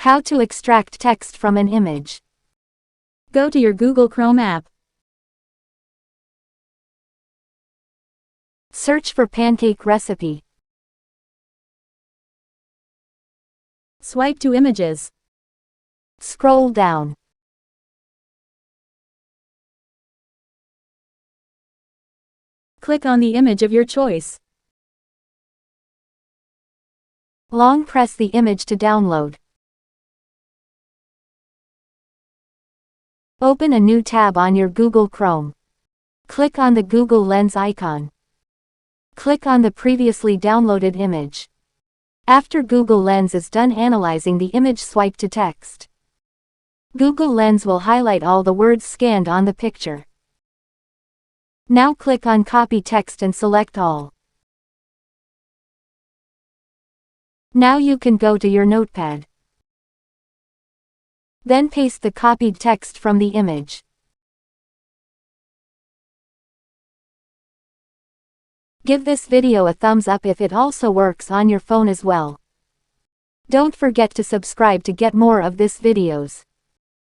How to extract text from an image. Go to your Google Chrome app. Search for pancake recipe. Swipe to images. Scroll down. Click on the image of your choice. Long press the image to download. Open a new tab on your Google Chrome. Click on the Google Lens icon. Click on the previously downloaded image. After Google Lens is done analyzing the image, swipe to text. Google Lens will highlight all the words scanned on the picture. Now click on Copy Text and select all. Now you can go to your notepad. Then paste the copied text from the image. Give this video a thumbs up if it also works on your phone as well. Don't forget to subscribe to get more of this videos.